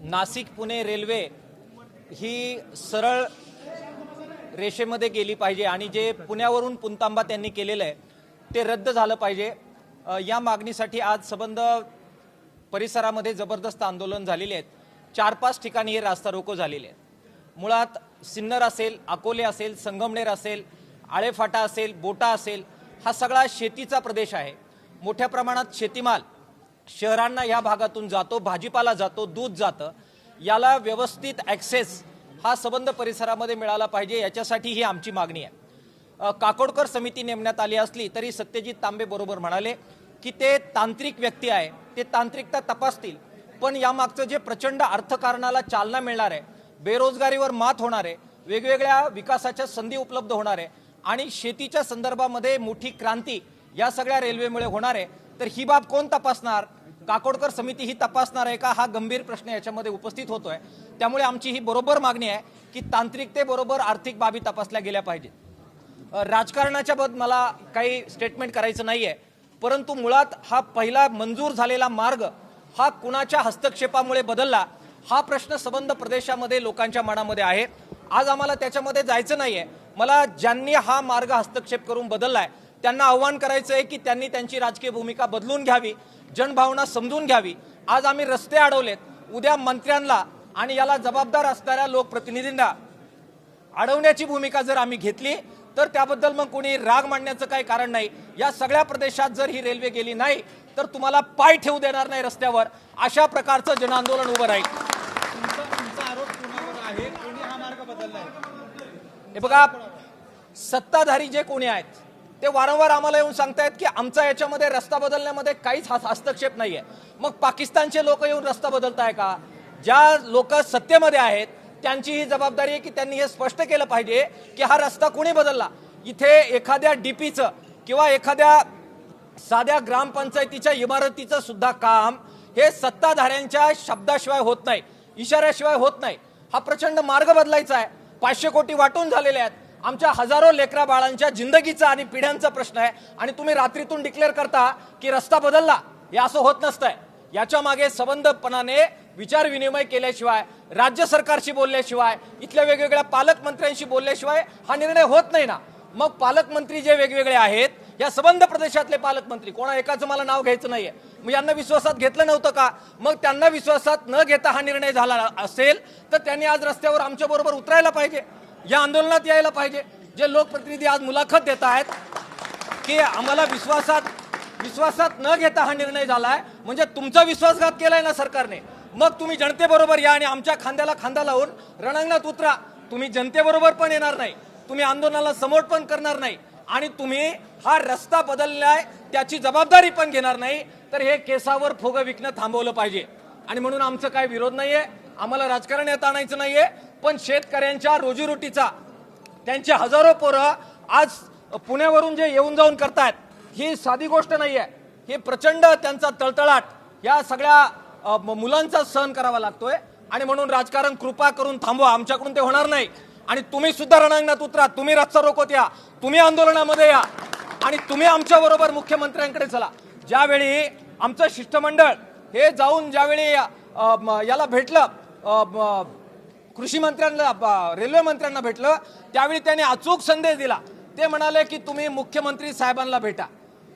Nashik Pune railway ही सरळ रेषेमध्ये गेली पाहिजे आणि जे पुण्यावरून पुणतांबा त्यांनी केलेलं आहे ते रद्द झालं पाहिजे। या मागणीसाठी आज संबंध परिसरामध्ये जबरदस्त आंदोलन झालेले आहेत। 4-5 ठिकाणी हे रास्ता रोको झालेले आहेत। मुळात सिन्नर असेल, अकोले असेल, संगमनेर असेल, आळेफाटा असेल, बोटा असेल, हा सगळा शेतीचा प्रदेश आहे। मोठ्या प्रमाणात शेतीमाल शहरांना या भागातून जातो, भाजीपाला जातो, दूध जातं। याला व्यवस्थित ॲक्सेस हा संबंध परिसरामध्ये मिळाला पाहिजे, याच्यासाठी ही आमची मागणी आहे। काकोडकर समिती नेमण्यात आली असली तरी सत्यजित तांबे बरोबर म्हणाले की ते तांत्रिक व्यक्ती आहे, ते तांत्रिकता तपासतील, पण यामागचं जे प्रचंड अर्थकारणाला चालना मिळणार आहे, बेरोजगारीवर मात होणार आहे, वेगवेगळ्या विकासाच्या संधी उपलब्ध होणार आहे आणि शेतीच्या संदर्भामध्ये मोठी क्रांती या सगळ्या रेल्वेमुळे होणार आहे, तर ही बाब कोण तपासणार? काकोडकर समिती ही तपासणार आहे का? हा गंभीर प्रश्न याच्यामध्ये उपस्थित होतोय। त्यामुळे आमची ही बरोबर मागणी आहे की तांत्रिकतेबरोबर आर्थिक बाबी तपासल्या गेल्या पाहिजेत। राजकारणाच्या बाबत मला काही स्टेटमेंट करायचं नाहीये, परंतु मुळात हा पहिला मंजूर झालेला मार्ग हा कुणाच्या हस्तक्षेपामुळे बदलला हा प्रश्न संबंध प्रदेशामध्ये लोकांच्या मनामध्ये आहे। आज आम्हाला त्याच्यामध्ये जायचं नाहीये। मला ज्यांनी हा मार्ग हस्तक्षेप करून बदललाय त्यांना आव्हान करायचं आहे की त्यांनी त्यांची राजकीय भूमिका बदलून घ्यावी, जनभावना समजून घ्यावी। आज आम्ही रस्ते अडवलेत, उद्या मंत्र्यांना आणि याला जबाबदार असणाऱ्या लोकप्रतिनिधींना अडवण्याची भूमिका जर आम्ही घेतली तर त्याबद्दल मग कोणी राग मांडण्याचं काही कारण नाही। या सगळ्या प्रदेशात जर ही रेल्वे गेली नाही तर तुम्हाला पाय ठेवू देणार नाही रस्त्यावर, अशा प्रकारचं जनआंदोलन उभं राहील। तुमचा आरोप कुणावर आहे? कोणी हा मार्ग बदललाय? हे बघा, सत्ताधारी जे कोणी आहेत ते वारंवार आम्हाला येऊन सांगतायत की आमचा याच्यामध्ये रस्ता बदलण्यामध्ये काहीच हस्तक्षेप नाहीये। मग पाकिस्तानचे लोक येऊन रस्ता बदलताय का? ज्या लोक सत्तेमध्ये आहेत त्यांची ही जबाबदारी आहे की त्यांनी हे स्पष्ट केलं पाहिजे की हा रस्ता कोणी बदलला। इथे एखाद्या डीपीचं किंवा एखाद्या साध्या ग्रामपंचायतीच्या इमारतीचं सुद्धा काम हे सत्ताधाऱ्यांच्या शब्दाशिवाय होत नाही, इशाऱ्याशिवाय होत नाही। हा प्रचंड मार्ग बदलायचा आहे। 500 कोटी वाटून झालेले आहेत। आमच्या हजारो लेकरा बाळांच्या जिंदगीचा आणि पिढ्यांचा प्रश्न आहे आणि तुम्ही रात्रीतून डिक्लेअर करता की रस्ता बदलला। हे असं होत नसतंय। याच्या मागे संबंधपणाने विचार विनिमय केल्याशिवाय, राज्य सरकारशी बोलल्याशिवाय, इथल्या वेगवेगळ्या पालकमंत्र्यांशी बोलल्याशिवाय हा निर्णय होत नाही ना। मग पालकमंत्री जे वेगवेगळे आहेत, या संबंध प्रदेशातले पालकमंत्री, कोणा एकाचं मला नाव घ्यायचं नाहीये, मग यांना विश्वासात घेतलं नव्हतं का? मग त्यांना विश्वासात न घेता हा निर्णय झाला असेल तर त्यांनी आज रस्त्यावर आमच्या बरोबर उतरायला पाहिजे, या आंदोलनात यायला पाहिजे। जे लोकप्रतिनिधी आज मुलाखत देत आहेत की आम्हाला विश्वासात न घेता हा निर्णय झालाय, म्हणजे तुमचा विश्वासघात केलाय ना सरकारने। मग तुम्ही जनतेबरोबर या आणि आमच्या खांद्याला खांदा लावून रणांगणात उतरा। तुम्ही जनतेबरोबर पण येणार नाही, तुम्ही आंदोलनाला समर्थन करणार नाही आणि तुम्ही हा रस्ता बदललाय त्याची जबाबदारी पण घेणार नाही, तर हे केसावर फोग विकणं थांबवलं पाहिजे। आणि म्हणून आमचं काय विरोध नाहीये, आम्हाला राजकारणात आणायचं नाहीये, पण शेतकऱ्यांच्या रोजीरोटीचा, त्यांचे हजारो पोरं आज पुण्यावरून जे येऊन जाऊन करतायत ही साधी गोष्ट नाहीये। हे प्रचंड त्यांचा तळतळाट या सगळ्या मुलांचा सहन करावा लागतोय आणि म्हणून राजकारण कृपा करून थांबवा, आमच्याकडून ते होणार नाही। आणि तुम्ही सुद्धा रणांगणात उतरा, तुम्ही रस्ता रोकोत या, तुम्ही आंदोलनामध्ये या आणि तुम्ही आमच्या बरोबर मुख्यमंत्र्यांकडे चला। ज्यावेळी आमचं शिष्टमंडळ हे जाऊन ज्यावेळी याला भेटलं, कृषी मंत्र्यांना, रेल्वे मंत्र्यांना भेटलं, त्यावेळी त्यांनी अचूक संदेश दिला। ते म्हणाले की तुम्ही मुख्यमंत्री साहेबांना भेटा।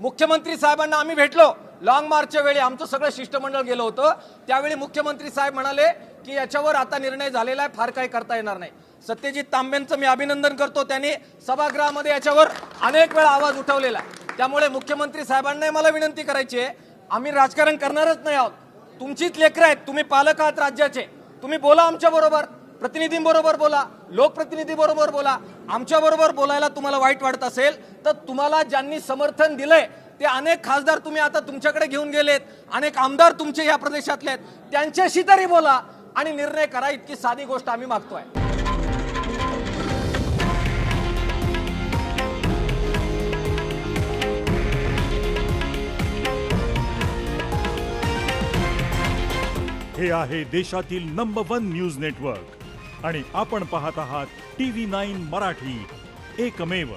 मुख्यमंत्री साहेबांना आम्ही भेटलो, लॉंग मार्चच्या वेळी आमचं सगळं शिष्टमंडळ गेलं होतं। त्यावेळी मुख्यमंत्री साहेब म्हणाले की याच्यावर आता निर्णय झालेला आहे, फार काही करता येणार नाही। सत्यजित तांबेंचं मी अभिनंदन करतो, त्यांनी सभागृहामध्ये याच्यावर अनेक वेळा आवाज उठवलेला आहे। त्यामुळे मुख्यमंत्री साहेबांना मला विनंती करायची आहे, आम्ही राजकारण करणारच नाही आहोत। तुमचीच लेकरं आहेत, तुम्ही पालक आहात राज्याचे, तुम्ही बोला आमच्या बरोबर, प्रतिनिधींबरोबर बोला, लोकप्रतिनिधी बरोबर बोला। आमच्या बरोबर बोलायला तुम्हाला वाईट वाटत असेल तर तुम्हाला ज्यांनी समर्थन दिलंय ते अनेक खासदार तुम्ही आता तुमच्याकडे घेऊन गेलेत, अनेक आमदार तुमचे या प्रदेशातले आहेत, त्यांच्याशी तरी बोला आणि निर्णय करा। इतकी साधी गोष्ट आम्ही मागतोय। हे आहे देशातील नंबर 1 न्यूज नेटवर्क आणि आपण पाहत आहात TV9 मराठी, एकमेव।